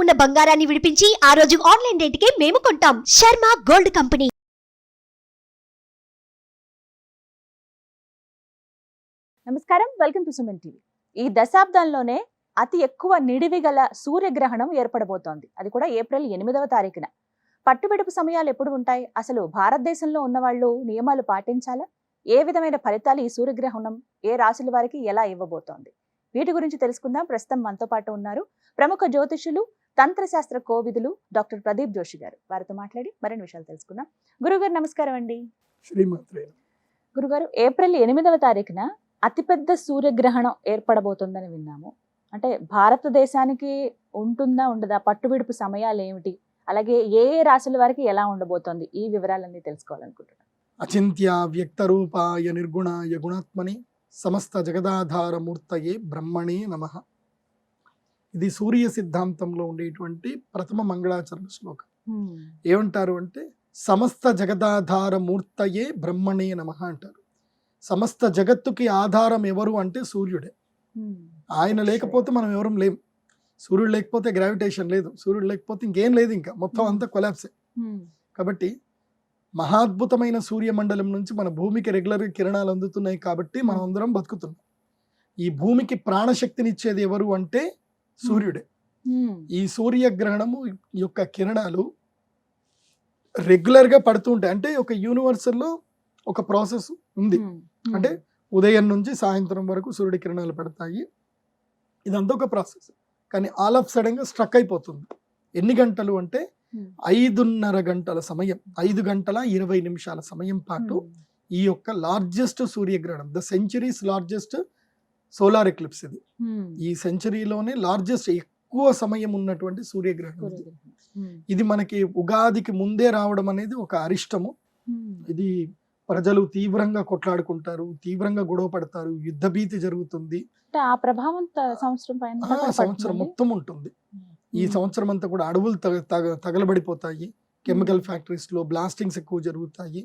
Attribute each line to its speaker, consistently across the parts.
Speaker 1: ఉన్న బంగారాన్ని విడిపించి ఆ రోజు ఆన్లైన్ రేటుకే మేము కొంటాం. Sharma gold company.
Speaker 2: నమస్కారం, వెల్కమ్ టు సుమన్ టీవీ. ఈ దశాబ్దంలోనే అతి ఎక్కువ నిడివి గల సూర్యగ్రహణం ఏర్పడబోతోంది. అది కూడా ఏప్రిల్ 8వ తారీఖున. పట్టుబిడుపు సమయాలు ఎప్పుడు ఉంటాయి? అసలు భారతదేశంలో ఉన్న వాళ్ళు నియమాలు పాటించాలా? ఏ విధమైన ఫలితాలు ఈ సూర్యగ్రహణం ఏ రాశుల వారికి ఎలా ఇవ్వబోతోంది? వీటి గురించి తెలుసుకుందాం. ప్రస్తుతం మనతో పాటు ఉన్నారు ప్రముఖ జ్యోతిషులు, తంత్రశాస్త్ర కోవిదులు డాక్టర్ ప్రదీప్ జోషి గారు. వారితో మాట్లాడి మరిన్ని విషయాలు తెలుసుకుందాం. గురుగారు నమస్కారం అండి. గురుగారు, ఏప్రిల్ 8వ తారీఖున అతిపెద్ద సూర్యగ్రహణం ఏర్పడబోతుందని విన్నాము. అంటే భారతదేశానికి ఉంటుందా ఉండదా? పట్టుబిడుపు సమయాలు ఏమిటి? అలాగే ఏ ఏ రాశుల వారికి ఎలా ఉండబోతోంది? ఈ వివరాలన్నీ తెలుసుకోవాలనుకుంటున్నాను.
Speaker 3: అచింత్య వ్యక్త రూపాయ నిర్గుణాయ గుణాత్మని సమస్త జగదాధార మూర్తయే బ్రహ్మణే నమః. ఇది సూర్య సిద్ధాంతంలో ఉండేటువంటి ప్రథమ మంగళాచరణ శ్లోకం. ఏమంటారు అంటే సమస్త జగదాధార మూర్తయే బ్రహ్మణే నమః అంటారు. సమస్త జగత్తుకి ఆధారం ఎవరు అంటే సూర్యుడే. ఆయన లేకపోతే మనం ఎవరం లేం. సూర్యుడు లేకపోతే గ్రావిటేషన్ లేదు, సూర్యుడు లేకపోతే ఇంకేం లేదు, ఇంకా మొత్తం అంతా కొలాప్సే. కాబట్టి మహాద్భుతమైన సూర్యమండలం నుంచి మన భూమికి రెగ్యులర్గా కిరణాలు అందుతున్నాయి కాబట్టి మనం అందరం బతుకుతున్నాం. ఈ భూమికి ప్రాణశక్తినిచ్చేది ఎవరు అంటే సూర్యుడే. ఈ సూర్యగ్రహణము యొక్క కిరణాలు రెగ్యులర్గా పడుతూ ఉంటాయి. అంటే ఒక యూనివర్సల్లో ఒక ప్రాసెస్ ఉంది. అంటే ఉదయం నుంచి సాయంత్రం వరకు సూర్యుడి కిరణాలు పడతాయి. ఇదంతా ఒక ప్రాసెస్. కానీ ఆల్ ఆఫ్ సడన్ గా స్ట్రక్ అయిపోతుంది. ఎన్ని గంటలు అంటే 5:30 గంటల సమయం, 5 గంటల 20 నిమిషాల సమయం పాటు ఈ యొక్క లార్జెస్ట్ సూర్యగ్రహణం, the centuries largest solar eclipse ఇది. ఈ సెంచరీలోనే లార్జెస్ట్ ఎక్కువ సమయం ఉన్నటువంటి సూర్యగ్రహణం ఇది. మనకి ఉగాదికి ముందే రావడం అనేది ఒక అరిష్టము. ఇది ప్రజలు తీవ్రంగా కొట్లాడుకుంటారు, తీవ్రంగా గొడవ పడతారు, యుద్ధ భీతి జరుగుతుంది.
Speaker 2: ఆ ప్రభావం
Speaker 3: సంవత్సరం మొత్తం ఉంటుంది. ఈ సంవత్సరం అంతా కూడా అడవులు తగలబడిపోతాయి, కెమికల్ ఫ్యాక్టరీస్ లో బ్లాస్టింగ్స్ ఎక్కువ జరుగుతాయి,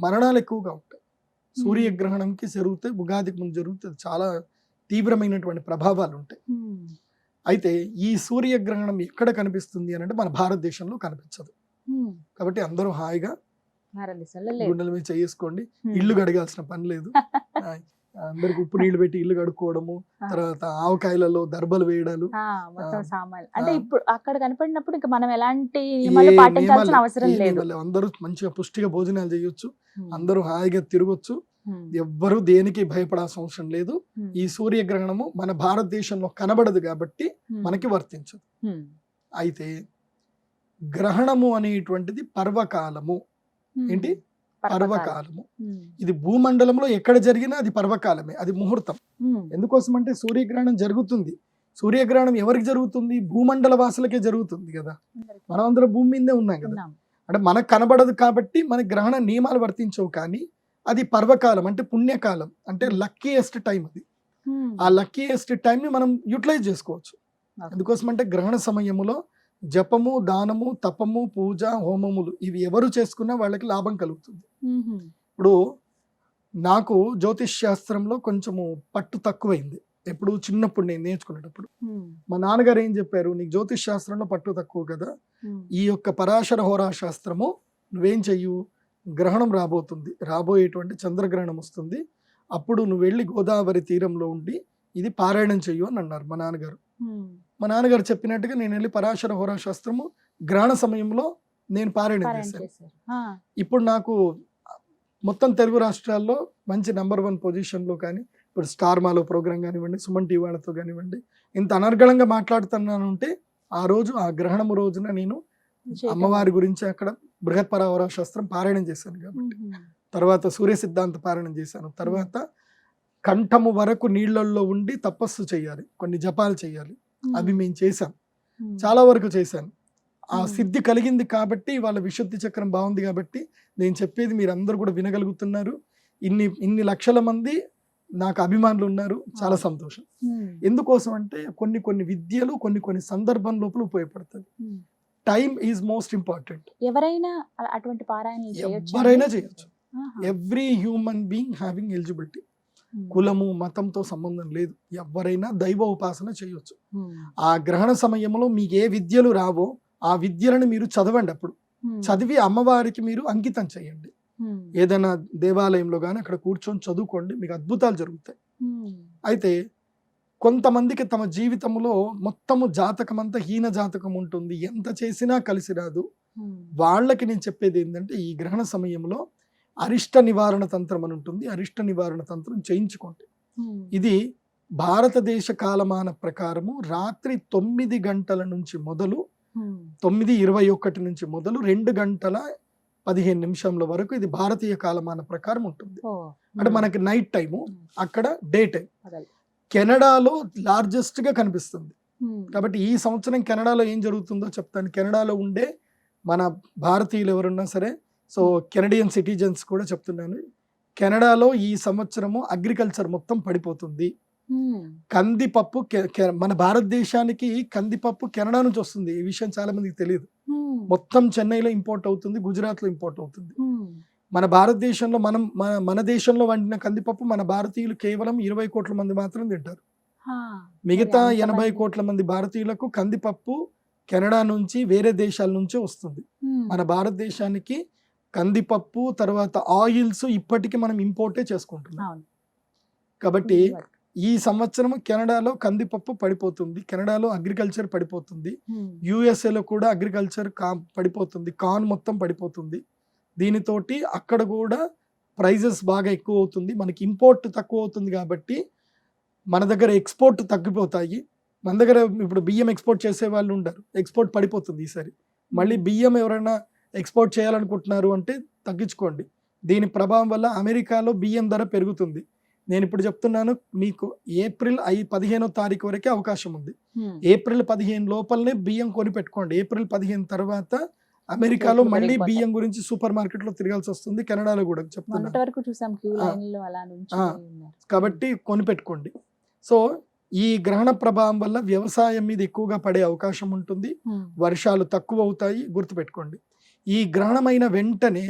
Speaker 3: మరణాలు ఎక్కువగా ఉంటాయి. సూర్యగ్రహణంకి జరిగితే, ఉగాదికి ముందు జరిగితే చాలా తీవ్రమైనటువంటి ప్రభావాలు ఉంటాయి. అయితే ఈ సూర్యగ్రహణం ఎక్కడ కనిపిస్తుంది అని అంటే మన భారతదేశంలో కనిపించదు. కాబట్టి అందరూ హాయిగా గుండెల మీద చేసుకోండి. ఇల్లు కడగాల్సిన పని లేదు. అందరికి ఉప్పు నీళ్లు పెట్టి ఇల్లు కడుక్కోవడము, తర్వాత ఆవకాయలలో దర్బలు వేయడాలు,
Speaker 2: అంటే ఇప్పుడు అక్కడ కనపడినప్పుడు ఇంకా మనం ఎలాంటి పాటించాల్సిన అవసరం లేదు.
Speaker 3: అందరూ మంచిగా పుష్టిగా భోజనాలు చేయొచ్చు, అందరూ హాయిగా తిరగొచ్చు, ఎవ్వరూ దేనికి భయపడాల్సిన అవసరం లేదు. ఈ సూర్యగ్రహణము మన భారతదేశంలో కనబడదు కాబట్టి మనకి వర్తించదు. అయితే గ్రహణము అనేటువంటిది పర్వకాలము. ఏంటి? పర్వకాలము. ఇది భూమండలంలో ఎక్కడ జరిగినా అది పర్వకాలమే, అది ముహూర్తం. ఎందుకోసం అంటే సూర్యగ్రహణం జరుగుతుంది. సూర్యగ్రహణం ఎవరికి జరుగుతుంది? భూమండల వాసులకే జరుగుతుంది కదా. మనం అందరం భూమి మీదే ఉన్నాం కదా. అంటే మనకు కనబడదు కాబట్టి మనకి గ్రహణ నియమాలు వర్తించవు. కానీ అది పర్వకాలం అంటే పుణ్యకాలం, అంటే లక్కీయెస్ట్ టైం. అది ఆ లక్కీయెస్ట్ టైం ని మనం యూటిలైజ్ చేసుకోవచ్చు. అందుకోసం అంటే గ్రహణ సమయములో జపము, దానము, తపము, పూజ, హోమములు ఇవి ఎవరు చేసుకున్నా వాళ్ళకి లాభం కలుగుతుంది. ఇప్పుడు నాకు జ్యోతిష్ శాస్త్రంలో కొంచెము పట్టు తక్కువైంది. ఎప్పుడు చిన్నప్పుడు నేను నేర్చుకునేటప్పుడు మా నాన్నగారు ఏం చెప్పారు, నీకు జ్యోతిష్ శాస్త్రంలో పట్టు తక్కువ కదా, ఈ యొక్క పరాశర హోరా శాస్త్రము నువ్వేం చెయ్యు, గ్రహణం రాబోతుంది, రాబోయేటువంటి చంద్రగ్రహణం వస్తుంది, అప్పుడు నువ్వు వెళ్ళి గోదావరి తీరంలో ఉండి ఇది పారాయణం చెయ్యు అని అన్నారు మా నాన్నగారు. మా నాన్నగారు చెప్పినట్టుగా నేను వెళ్ళి పరాశర హోరా శాస్త్రము గ్రహణ సమయంలో నేను పారాయణం చేశాను. ఇప్పుడు నాకు మొత్తం తెలుగు రాష్ట్రాల్లో మంచి నెంబర్ 1 పొజిషన్లో, కానీ ఇప్పుడు స్టార్ మాలో ప్రోగ్రామ్ కానివ్వండి, సుమన్ టీవీ వాళ్ళతో కానివ్వండి, ఇంత అనర్గళంగా మాట్లాడుతున్నాను అంటే ఆ రోజు, ఆ గ్రహణం రోజున నేను అమ్మవారి గురించి అక్కడ బృహత్పరావర శాస్త్రం పారాయణం చేశాను కాబట్టి, తర్వాత సూర్య సిద్ధాంత పారాయణం చేశాను, తర్వాత కంఠము వరకు నీళ్లలో ఉండి తపస్సు చేయాలి, కొన్ని జపాలు చేయాలి, అవి మేము చేశాం, చాలా వరకు చేశాను. ఆ సిద్ధి కలిగింది కాబట్టి వాళ్ళ విశుద్ధి చక్రం బాగుంది కాబట్టి నేను చెప్పేది మీరు అందరూ కూడా వినగలుగుతున్నారు. ఇన్ని లక్షల మంది నాకు అభిమానులు ఉన్నారు, చాలా సంతోషం. ఎందుకోసం అంటే కొన్ని విద్యలు కొన్ని సందర్భం లోపల ఉపయోగపడతాయి. Time is most important.
Speaker 2: ఎవరైనా అటువంటి పారాయణలు
Speaker 3: ఎవరైనా చేయొచ్చు. Every human being having eligibility. కులము మతంతో సంబంధం లేదు. ఎవరైనా దైవ ఉపాసన చేయొచ్చు. ఆ గ్రహణ సమయంలో మీకు ఏ విద్యలు రావో ఆ విద్యలను మీరు చదవండి. అప్పుడు చదివి అమ్మవారికి మీరు అంకితం చేయండి. ఏదైనా దేవాలయంలో కానీ అక్కడ కూర్చొని చదువుకోండి, మీకు అద్భుతాలు జరుగుతాయి. అయితే కొంతమందికి తమ జీవితంలో మొత్తము జాతకం అంతా హీన జాతకం ఉంటుంది, ఎంత చేసినా కలిసి రాదు. వాళ్ళకి నేను చెప్పేది ఏంటంటే ఈ గ్రహణ సమయంలో అరిష్ట నివారణ తంత్రం అని ఉంటుంది. అరిష్ట నివారణ తంత్రం చేయించుకోండి. ఇది భారతదేశ కాలమాన ప్రకారము రాత్రి 9 గంటల నుంచి మొదలు 9:21 నుంచి మొదలు 2 గంటల 15 నిమిషంల వరకు ఇది భారతీయ కాలమాన ప్రకారం ఉంటుంది. అంటే మనకి నైట్ టైము, అక్కడ డే టైం. కెనడాలో లార్జెస్ట్ గా కనిపిస్తుంది. కాబట్టి ఈ సంవత్సరం కెనడాలో ఏం జరుగుతుందో చెప్తాను. కెనడాలో ఉండే మన భారతీయులు ఎవరున్నా సరే, సో కెనడియన్ సిటిజన్స్ కూడా చెప్తున్నాను, కెనడాలో ఈ సంవత్సరము అగ్రికల్చర్ మొత్తం పడిపోతుంది. కందిపప్పు మన భారతదేశానికి కందిపప్పు కెనడా నుంచి వస్తుంది. ఈ విషయం చాలా మందికి తెలియదు. మొత్తం చెన్నైలో ఇంపోర్ట్ అవుతుంది, గుజరాత్ లో ఇంపోర్ట్ అవుతుంది. మన భారతదేశంలో మన దేశంలో వండిన కందిపప్పు మన భారతీయులు కేవలం 20 కోట్ల మంది మాత్రం తింటారు. మిగతా 80 కోట్ల మంది భారతీయులకు కందిపప్పు కెనడా నుంచి వేరే దేశాల నుంచే వస్తుంది. మన భారతదేశానికి కందిపప్పు తర్వాత ఆయిల్స్ ఇప్పటికీ మనం ఇంపోర్టే చేసుకుంటున్నాం. కాబట్టి ఈ సంవత్సరం కెనడాలో కందిపప్పు పడిపోతుంది, కెనడాలో అగ్రికల్చర్ పడిపోతుంది, యుఎస్ఏలో కూడా అగ్రికల్చర్ పడిపోతుంది, కార్న్ మొత్తం పడిపోతుంది. దీనితోటి అక్కడ కూడా ప్రైజెస్ బాగా ఎక్కువ అవుతుంది, మనకి ఇంపోర్ట్ తక్కువ అవుతుంది. కాబట్టి మన దగ్గర ఎక్స్పోర్ట్ తగ్గిపోతాయి. మన దగ్గర ఇప్పుడు బియ్యం ఎక్స్పోర్ట్ చేసే వాళ్ళు ఉండరు, ఎక్స్పోర్ట్ పడిపోతుంది ఈసారి. మళ్ళీ బియ్యం ఎవరైనా ఎక్స్పోర్ట్ చేయాలనుకుంటున్నారు అంటే తగ్గించుకోండి. దీని ప్రభావం వల్ల అమెరికాలో బియ్యం ధర పెరుగుతుంది. నేను ఇప్పుడు చెప్తున్నాను మీకు, ఏప్రిల్ 15వ తారీఖు వరకే అవకాశం ఉంది. ఏప్రిల్ 15 లోపలనే బియ్యం కొని పెట్టుకోండి. ఏప్రిల్ 15 తర్వాత అమెరికాలో మళ్ళీ బియ్యం గురించి సూపర్ మార్కెట్ లో తిరగాల్సి వస్తుంది. కెనడాలో కూడా చెప్తున్నాను. కాబట్టి కొని పెట్టుకోండి. సో ఈ గ్రహణ ప్రభావం వల్ల వ్యవసాయం మీద ఎక్కువగా పడే అవకాశం ఉంటుంది, వర్షాలు తక్కువ అవుతాయి, గుర్తుపెట్టుకోండి. ఈ గ్రహణమైన వెంటనే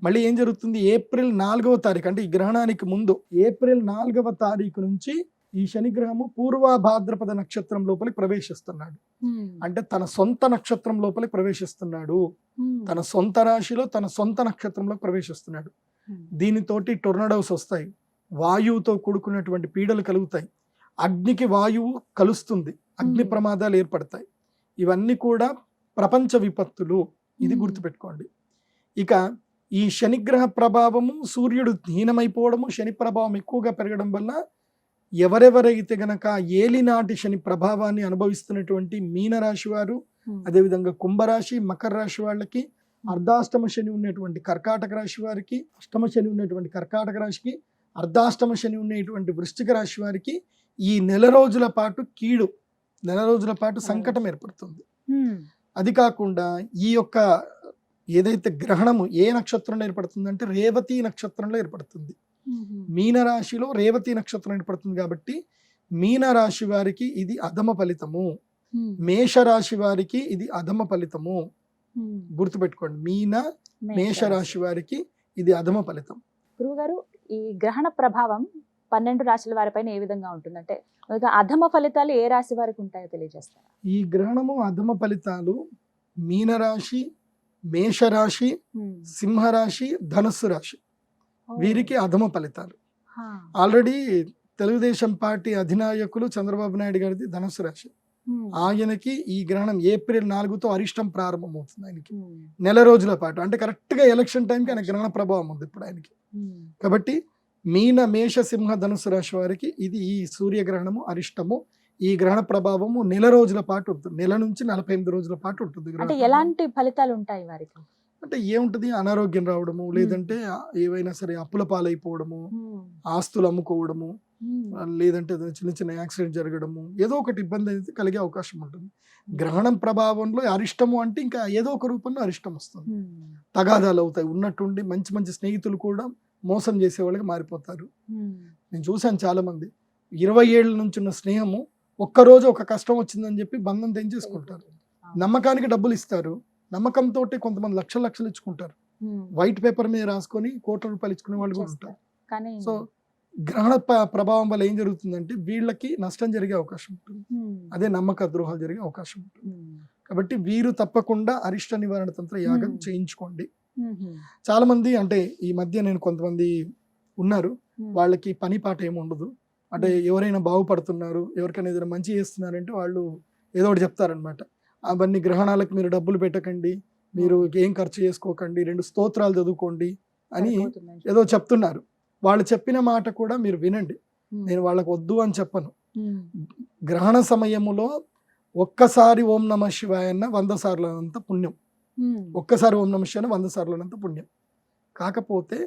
Speaker 3: మళ్ళీ ఏం జరుగుతుంది, ఏప్రిల్ 4వ తారీఖు అంటే ఈ గ్రహణానికి ముందు ఏప్రిల్ 4వ తారీఖు నుంచి ఈ శనిగ్రహము పూర్వ భాద్రపద నక్షత్రం లోపలికి ప్రవేశిస్తున్నాడు. అంటే తన సొంత నక్షత్రం లోపలికి ప్రవేశిస్తున్నాడు, తన సొంత రాశిలో తన సొంత నక్షత్రంలో ప్రవేశిస్తున్నాడు. దీనితోటి టొర్నడోస్ వస్తాయి, వాయువుతో కూడుకున్నటువంటి పీడలు కలుగుతాయి, అగ్నికి వాయువు కలుస్తుంది, అగ్ని ప్రమాదాలు ఏర్పడతాయి. ఇవన్నీ కూడా ప్రపంచ విపత్తులు, ఇది గుర్తుపెట్టుకోండి. ఇక ఈ శనిగ్రహ ప్రభావము, సూర్యుడు హీనమైపోవడము, శని ప్రభావం ఎక్కువగా పెరగడం వల్ల ఎవరెవరైతే గనక ఏలినాటి శని ప్రభావాన్ని అనుభవిస్తున్నటువంటి మీనరాశి వారు, అదేవిధంగా కుంభరాశి మకర రాశి వాళ్ళకి, అర్ధాష్టమ శని ఉన్నటువంటి కర్కాటక రాశి వారికి, అష్టమ శని ఉన్నటువంటి కర్కాటక రాశికి, అర్ధాష్టమ శని ఉన్నటువంటి వృశ్చిక రాశి వారికి ఈ నెల రోజుల పాటు కీడు, నెల రోజుల పాటు సంకటం ఏర్పడుతుంది. అది కాకుండా ఈ యొక్క ఏదైతే గ్రహణము ఏ నక్షత్రంలో ఏర్పడుతుందంటే రేవతి నక్షత్రంలో ఏర్పడుతుంది. మీనరాశిలో రేవతి నక్షత్రం ఏర్పడుతుంది. కాబట్టి మీనరాశి వారికి ఇది అధమ ఫలితము, మేషరాశి వారికి ఇది అధమ ఫలితము. గుర్తుపెట్టుకోండి, మేషరాశి వారికి ఇది అధమ ఫలితం.
Speaker 2: గురువుగారు, ఈ గ్రహణ ప్రభావం 12 రాశుల వారిపైన ఏ విధంగా ఉంటుందంటే అధమ ఫలితాలు ఏ రాశి వారికి ఉంటాయో తెలియజేస్తారా?
Speaker 3: ఈ గ్రహణము అధమ ఫలితాలు మీనరాశి, మేషరాశి, సింహరాశి, ధనుస్సు రాశి వీరికి అధమ ఫలితాలు. ఆల్రెడీ తెలుగుదేశం పార్టీ అధినాయకులు చంద్రబాబు నాయుడు గారిది ధనుస్సు రాశి. ఆయనకి ఈ గ్రహణం ఏప్రిల్ 4తో అరిష్టం ప్రారంభమవుతుంది. ఆయనకి నెల రోజుల పాటు, అంటే కరెక్ట్ గా ఎలక్షన్ టైంకి ఆయన గ్రహణ ప్రభావం ఉంది ఇప్పుడు ఆయనకి. కాబట్టి మీన, మేష, సింహ, ధనుసు రాశి వారికి ఇది ఈ సూర్యగ్రహణము అరిష్టము. ఈ గ్రహణ ప్రభావము నెల రోజుల పాటు ఉంటుంది, నెల నుంచి 48 రోజుల పాటు ఉంటుంది.
Speaker 2: అంటే ఎలాంటి ఫలితాలు ఉంటాయి వారికి?
Speaker 3: అంటే ఏముంటది, అనారోగ్యం రావడము, లేదంటే ఏవైనా సరే అప్పుల పాలైపోవడము, ఆస్తులు అమ్ముకోవడము, లేదంటే చిన్న చిన్న యాక్సిడెంట్ జరగడము, ఏదో ఒకటి ఇబ్బంది అయితే కలిగే అవకాశం ఉంటుంది. గ్రహణం ప్రభావంలో అరిష్టము అంటే ఇంకా ఏదో ఒక రూపంలో అరిష్టం వస్తుంది, తగాదాలు అవుతాయి, ఉన్నట్టుండి మంచి మంచి స్నేహితులు కూడా మోసం చేసే వాళ్ళకి మారిపోతారు. నేను చూశాను చాలా మంది 20 ఏళ్ళ నుంచి ఉన్న స్నేహము ఒక్కరోజు ఒక కష్టం వచ్చిందని చెప్పి బంధం తెంచేసుకుంటారు. నమ్మకానికి డబ్బులు ఇస్తారు, నమ్మకంతో కొంతమంది లక్షలు ఇచ్చుకుంటారు, వైట్ పేపర్ మీద రాసుకొని కోట్ల రూపాయలు ఇచ్చుకునే వాళ్ళు కూడా ఉంటారు. సో గ్రహణ ప్రభావం వల్ల ఏం జరుగుతుందంటే వీళ్ళకి నష్టం జరిగే అవకాశం ఉంటుంది, అదే నమ్మక ద్రోహాలు జరిగే అవకాశం ఉంటుంది. కాబట్టి వీరు తప్పకుండా అరిష్ట నివారణ తంత్ర యాగం చేయించుకోండి. చాలా మంది అంటే ఈ మధ్య నేను కొంతమంది ఉన్నారు, వాళ్ళకి పని పాట ఏమి ఉండదు, అంటే ఎవరైనా బాగుపడుతున్నారు, ఎవరికైనా ఏదైనా మంచి చేస్తున్నారంటే వాళ్ళు ఏదో ఒకటి చెప్తారనమాట. అవన్నీ గ్రహణాలకు మీరు డబ్బులు పెట్టకండి, మీరు ఏం ఖర్చు చేసుకోకండి, 2 స్తోత్రాలు చదువుకోండి అని ఏదో చెప్తున్నారు. వాళ్ళు చెప్పిన మాట కూడా మీరు వినండి, నేను వాళ్ళకు వద్దు అని చెప్పను. గ్రహణ సమయములో ఒక్కసారి ఓం నమ శివాయ అన్న 100 సార్లనంత పుణ్యం, ఒక్కసారి ఓం నమ శివాయ 100 సార్లనంత పుణ్యం. కాకపోతే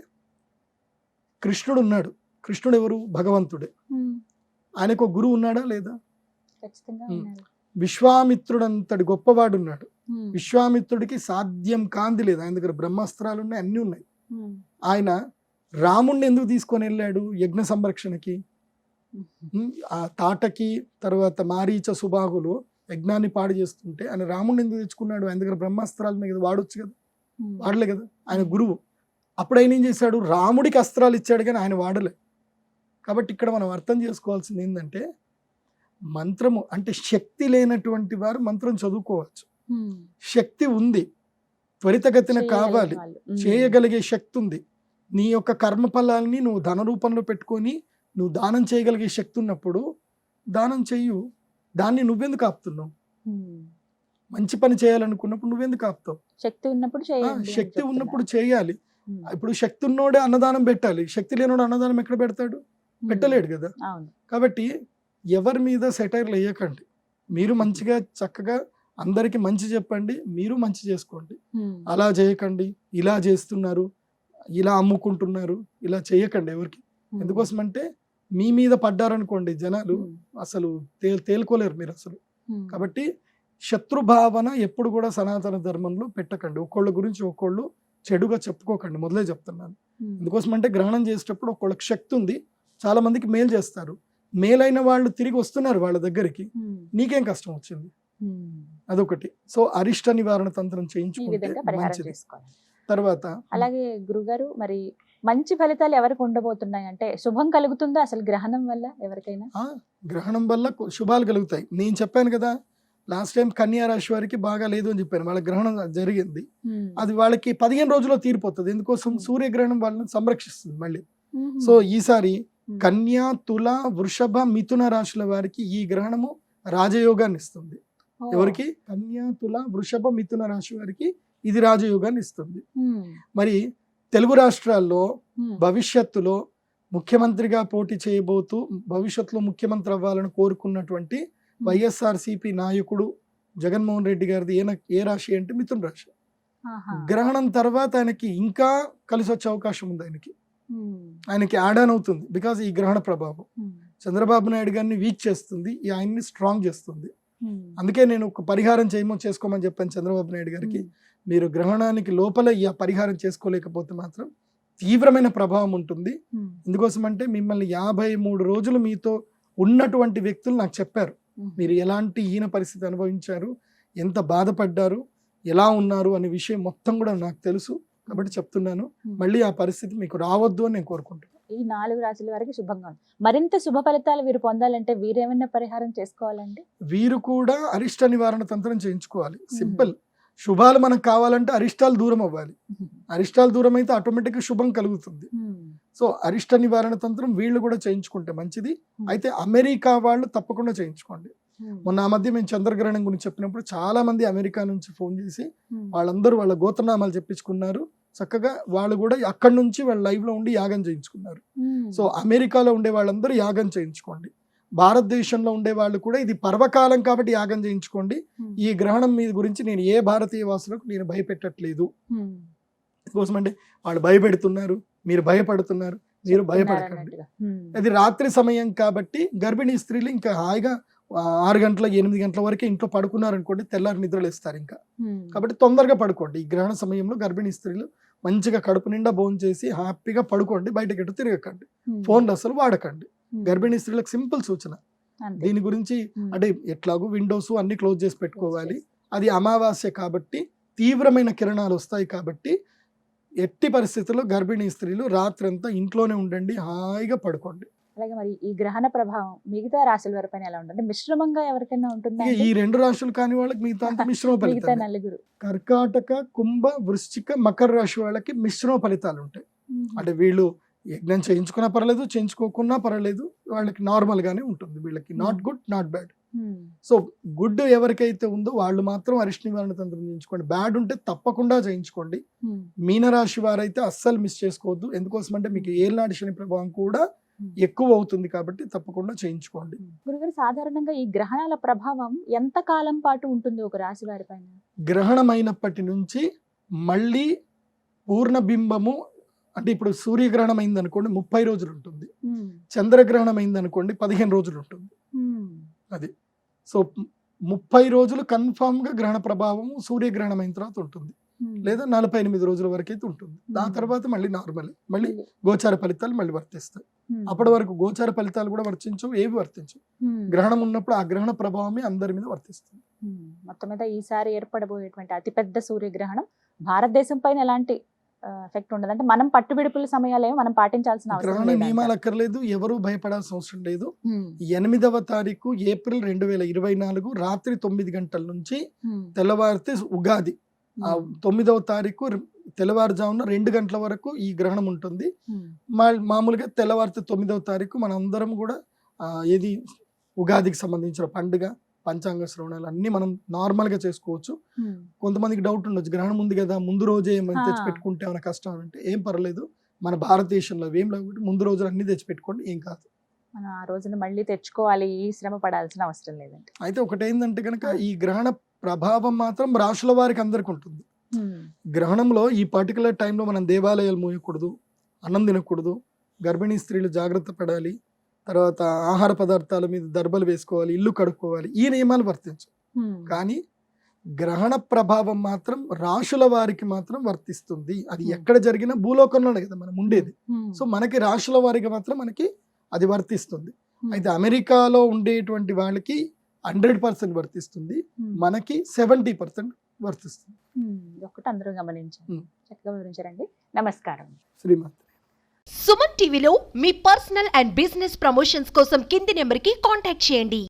Speaker 3: కృష్ణుడు ఉన్నాడు, కృష్ణుడు ఎవరు? భగవంతుడే. ఆయనకు గురువు ఉన్నాడా లేదా? విశ్వామిత్రుడంతటి గొప్పవాడు ఉన్నాడు. విశ్వామిత్రుడికి సాధ్యం కాంతి లేదు, ఆయన దగ్గర బ్రహ్మాస్త్రాలు ఉన్నాయి, అన్నీ ఉన్నాయి. ఆయన రాముణ్ణి ఎందుకు తీసుకొని వెళ్ళాడు యజ్ఞ సంరక్షణకి? ఆ తాటకి తర్వాత మారీచ సుబాహులు యజ్ఞాన్ని పాడు చేస్తుంటే ఆయన రాముణ్ణి ఎందుకు తెచ్చుకున్నాడు? ఆయన దగ్గర బ్రహ్మాస్త్రాలు ఉన్నాయి కదా, వాడొచ్చు కదా, వాడలే కదా, ఆయన గురువు. అప్పుడు ఆయన ఏం చేశాడు? రాముడికి అస్త్రాలు ఇచ్చాడు కానీ ఆయన వాడలే. కాబట్టి ఇక్కడ మనం అర్థం చేసుకోవాల్సింది ఏంటంటే, మంత్రము అంటే శక్తి లేనటువంటి వారు మంత్రం చదువుకోవచ్చు, శక్తి ఉంది, త్వరితగతిన కావాలి, చేయగలిగే శక్తి ఉంది. నీ యొక్క కర్మ ఫలాల్ని నువ్వు ధన రూపంలో పెట్టుకొని నువ్వు దానం చేయగలిగే శక్తి ఉన్నప్పుడు దానం చెయ్యు. దాన్ని నువ్వెందుకు ఆపుతున్నావు? మంచి పని చేయాలనుకున్నప్పుడు నువ్వెందుకు ఆపుతావు?
Speaker 2: శక్తి ఉన్నప్పుడు
Speaker 3: శక్తి ఉన్నప్పుడు చేయాలి. ఇప్పుడు శక్తి ఉన్నోడే అన్నదానం పెట్టాలి, శక్తి లేనోడు అన్నదానం ఎక్కడ పెడతాడు? పెట్టలేడు కదా. కాబట్టి ఎవరి మీద సెటైర్లు వేయకండి, మీరు మంచిగా చక్కగా అందరికి మంచి చెప్పండి, మీరు మంచి చేసుకోండి. అలా చేయకండి, ఇలా చేస్తున్నారు, ఇలా అమ్ముకుంటున్నారు, ఇలా చేయకండి ఎవరికి. ఎందుకోసం అంటే మీ మీద పడ్డారనుకోండి జనాలు అసలు తేలుకోలేరు మీరు అసలు. కాబట్టి శత్రుభావన ఎప్పుడు కూడా సనాతన ధర్మంలో పెట్టకండి, ఒక్కోళ్ళ గురించి ఒక్కోళ్ళు చెడుగా చెప్పుకోకండి, మొదలే చెప్తున్నాను. ఎందుకోసం అంటే గ్రహణం చేసేటప్పుడు ఒక్కోళ్ళకి శక్తి ఉంది, చాలా మందికి మేలు చేస్తారు, మేలైన వాళ్ళు తిరిగి వస్తున్నారు వాళ్ళ దగ్గరికి, నీకేం కష్టం వచ్చింది? అదొకటి. సో అరిష్ట నివారణ తంత్రం చేయించుకుంటే మంచిది. తర్వాత
Speaker 2: అలాగే గురుగారు, మరి మంచి ఫలితాలు ఎవరికి ఉండబోతున్నాయి అంటే శుభం కలుగుతుందా అసలు గ్రహణం వల్ల ఎవరికైనా?
Speaker 3: గ్రహణం వల్ల శుభాలు కలుగుతాయి. నేను చెప్పాను కదా లాస్ట్ టైం కన్యా రాశి వారికి బాగా లేదు అని చెప్పాను, వాళ్ళ గ్రహణం జరిగింది, అది వాళ్ళకి 15 రోజుల్లో తీరిపోతుంది. ఎందుకోసం? సూర్యగ్రహణం వాళ్ళని సంరక్షిస్తుంది మళ్ళీ. సో ఈసారి కన్యా, తుల, వృషభ, మిథున రాశుల వారికి ఈ గ్రహణము రాజయోగాన్ని ఇస్తుంది. ఎవరికి? కన్యా, తుల, వృషభ, మిథున రాశి వారికి ఇది రాజయోగాన్ని ఇస్తుంది. మరి తెలుగు రాష్ట్రాల్లో భవిష్యత్తులో ముఖ్యమంత్రిగా పోటీ చేయబోతూ భవిష్యత్తులో ముఖ్యమంత్రి అవ్వాలని కోరుకున్నటువంటి వైఎస్ఆర్సీపీ నాయకుడు జగన్మోహన్ రెడ్డి గారిది ఏ రాశి అంటే మిథున రాశి. గ్రహణం తర్వాత ఆయనకి ఇంకా కలిసి వచ్చే అవకాశం ఉంది. ఆయనకి యాడ్ ఆన్ అవుతుంది, బికాజ్ ఈ గ్రహణ ప్రభావం చంద్రబాబు నాయుడు గారిని వీక్ చేస్తుంది, ఆయన్ని స్ట్రాంగ్ చేస్తుంది. అందుకే నేను ఒక పరిహారం చేసుకోమని చెప్పాను చంద్రబాబు నాయుడు గారికి. మీరు గ్రహణానికి లోపల ఈ పరిహారం చేసుకోలేకపోతే మాత్రం తీవ్రమైన ప్రభావం ఉంటుంది. ఎందుకోసం అంటే మిమ్మల్ని 53 రోజులు మీతో ఉన్నటువంటి వ్యక్తులు నాకు చెప్పారు, మీరు ఎలాంటి హీన పరిస్థితి అనుభవించారు, ఎంత బాధపడ్డారు, ఎలా ఉన్నారు అనే విషయం మొత్తం కూడా నాకు తెలుసు. కాబట్టి చెప్తున్నాను, మళ్ళీ ఆ పరిస్థితి మీకు రావద్దు అని నేను కోరుకుంటున్నాను.
Speaker 2: ఈ 4 రాశుల వారికి శుభంగా ఉంది. మరింత శుభ ఫలితాలు వీరు పొందాలంటే వీరేమైనా పరిహారం చేసుకోవాలండి?
Speaker 3: వీరు కూడా అరిష్ట నివారణ తంత్రం చేయించుకోవాలి. సింపుల్. శుభాలు మనకు కావాలంటే అరిష్టాలు దూరం అవ్వాలి, అరిష్టాలు దూరం అయితే ఆటోమేటిక్ గా శుభం కలుగుతుంది. సో అరిష్ట నివారణ తంత్రం వీళ్ళు కూడా చేయించుకుంటే మంచిది. అయితే అమెరికా వాళ్ళు తప్పకుండా చేయించుకోండి. మొన్న ఆ మధ్య మేము చంద్రగ్రహణం గురించి చెప్పినప్పుడు చాలా మంది అమెరికా నుంచి ఫోన్ చేసి వాళ్ళందరూ వాళ్ళ గోత్రనామాలు చెప్పించుకున్నారు. చక్కగా వాళ్ళు కూడా అక్కడి నుంచి వాళ్ళ లైవ్ లో ఉండి యాగం చేయించుకున్నారు. సో అమెరికాలో ఉండే వాళ్ళందరూ యాగం చేయించుకోండి. భారతదేశంలో ఉండే వాళ్ళు కూడా ఇది పర్వకాలం కాబట్టి యాగం చేయించుకోండి. ఈ గ్రహణం మీద గురించి నేను ఏ భారతీయ వాసులకు నేను భయపెట్టట్లేదు. కోసం అంటే వాళ్ళు భయపెడుతున్నారు, మీరు భయపడుతున్నారు, మీరు భయపడకండి. అది రాత్రి సమయం కాబట్టి గర్భిణీ స్త్రీలు ఇంకా హాయిగా 6 గంటల 8 గంటల వరకు ఇంట్లో పడుకున్నారనుకోండి, తెల్లారి నిద్రలు ఇస్తారు ఇంకా. కాబట్టి తొందరగా పడుకోండి. ఈ గ్రహణ సమయంలో గర్భిణీ స్త్రీలు మంచిగా కడుపు నిండా భోజనం చేసి హ్యాపీగా పడుకోండి, బయటకి ఎటు తిరగకండి, ఫోన్లు అసలు వాడకండి. గర్భిణీ స్త్రీలకు సింపుల్ సూచన. దీని గురించి అంటే ఎట్లాగో విండోస్ అన్ని క్లోజ్ చేసి పెట్టుకోవాలి. అది అమావాస్య కాబట్టి తీవ్రమైన కిరణాలు వస్తాయి కాబట్టి ఎట్టి పరిస్థితుల్లో గర్భిణీ స్త్రీలు రాత్రంతా ఇంట్లోనే ఉండండి, హాయిగా పడుకోండి.
Speaker 2: అలాగే మరి ఈ గ్రహణ ప్రభావం మిగతా రాశుల వారిపైన ఎలా ఉంటుంది? మిశ్రమంగా ఎవరికైనా ఉంటుందా?
Speaker 3: ఇక ఈ 2 రాశులు కాని వాళ్ళకి మిగతా అంతా మిశ్రమ
Speaker 2: మిగతా
Speaker 3: ఫలితాలు.
Speaker 2: నలుగురు
Speaker 3: కర్కాటక, కుంభ, వృశ్చిక, మకర రాశి వాళ్ళకి మిశ్రమ ఫలితాలు ఉంటాయి. అంటే వీళ్ళు యజ్ఞం చేయించుకున్నా పర్లేదు, చేయించుకోకున్నా పర్లేదు, వాళ్ళకి నార్మల్ గానే ఉంటుంది. వీళ్ళకి not good, not bad. So good ఎవరికైతే ఉందో వాళ్ళు మాత్రం అరిష్ట నివారణ తంత్రం చేయించుకోండి. బ్యాడ్ ఉంటే తప్పకుండా చేయించుకోండి. మీనరాశి వారైతే అస్సలు మిస్ చేసుకోవద్దు. ఎందుకోసం అంటే మీకు ఏళ్ళనాటి శని ప్రభావం కూడా ఎక్కువ అవుతుంది కాబట్టి తప్పకుండా చేయించుకోండి.
Speaker 2: గురుగారు, సాధారణంగా ఈ గ్రహణాల ప్రభావం ఎంత కాలం పాటు ఉంటుంది ఒక రాశి వారి పైన?
Speaker 3: గ్రహణమైనప్పటి నుంచి మళ్ళీ పూర్ణబింబము, అంటే ఇప్పుడు సూర్యగ్రహణం అయింది అనుకోండి 30 రోజులు ఉంటుంది, చంద్రగ్రహణం అయింది అనుకోండి 15 రోజులు ఉంటుంది. అది సో 30 రోజులు కన్ఫామ్ గా గ్రహణ ప్రభావం సూర్యగ్రహణం అయిన తర్వాత ఉంటుంది, లేదా 48 రోజుల వరకు అయితే ఉంటుంది. దాని తర్వాత మళ్ళీ నార్మల్, మళ్ళీ గోచార ఫలితాలు మళ్ళీ వర్తిస్తాయి. అప్పటి వరకు గోచార ఫలితాలు కూడా వర్తించవు, ఏవి వర్తించవు. గ్రహణం ఉన్నప్పుడు ఆ గ్రహణ ప్రభావమే అందరి మీద వర్తిస్తుంది.
Speaker 2: మొత్తం మీద ఈసారి ఏర్పడబోయేటువంటి అతిపెద్ద సూర్యగ్రహణం భారతదేశం పైన ఎలాంటి ఎఫెక్ట్ ఉండదు? అంటే మనం పట్టుబిడుపుల సమయాలు మనం పాటించాల్సిన అవసరం
Speaker 3: గ్రహణ
Speaker 2: లేదు.
Speaker 3: నియమాలు అక్కర్లేదు, ఎవరు భయపడాల్సిన అవసరం లేదు. 8వ తారీఖు ఏప్రిల్ 2024 రాత్రి 9 గంటల నుంచి తెల్లవారితే ఉగాది, 9వ తారీఖు తెల్లవారుజామున 2 గంటల వరకు ఈ గ్రహణం ఉంటుంది. మామూలుగా తెల్లవారితే 9వ తారీఖు మన అందరం కూడా ఏది ఉగాదికి సంబంధించిన పండుగ, పంచాంగ శ్రవణాలు అన్ని మనం నార్మల్ గా చేసుకోవచ్చు. కొంతమందికి డౌట్ ఉండొచ్చు, గ్రహణం ఉంది కదా ముందు రోజే ఏమైనా తెచ్చి పెట్టుకుంటే ఏమైనా కష్టం అంటే ఏం పర్లేదు. మన భారతదేశంలో ఏం లేకపోతే ముందు రోజులు అన్ని తెచ్చి పెట్టుకోండి, ఏం కాదు.
Speaker 2: మనం ఆ రోజున మళ్ళీ తెచ్చుకోవాలి, ఈ శ్రమ పడాల్సిన అవసరం లేదండి.
Speaker 3: అయితే ఒకటి ఏంటంటే కనుక ఈ గ్రహణ ప్రభావం మాత్రం రాశుల వారికి అందరికి ఉంటుంది. గ్రహణంలో ఈ పర్టికులర్ టైంలో మనం దేవాలయాలు మూయకూడదు, అన్నం తినకూడదు, గర్భిణీ స్త్రీలు జాగ్రత్త పడాలి, తర్వాత ఆహార పదార్థాల మీద దర్బలు వేసుకోవాలి, ఇల్లు కడుక్కోవాలి, ఈ నియమాలు వర్తించు. కానీ గ్రహణ ప్రభావం మాత్రం రాశుల వారికి మాత్రం వర్తిస్తుంది. అది ఎక్కడ జరిగినా భూలోకంలోనే కదా మనం ఉండేది. సో మనకి రాశుల వారికి మాత్రం మనకి అది వర్తిస్తుంది. అయితే అమెరికాలో ఉండేటువంటి వాళ్ళకి 100% వర్తిస్తుంది, మనకి 70% వర్తిస్తుంది.
Speaker 2: ఒకటి అందరూ గమనించండి. చక్కగా వివరించారండి. నమస్కారం.
Speaker 3: శ్రీమతి.
Speaker 1: సుమన్ టీవీలో మీ పర్సనల్ అండ్ బిజినెస్ ప్రమోషన్స్ కోసం కింది నెంబర్కి కాంటాక్ట్ చేయండి.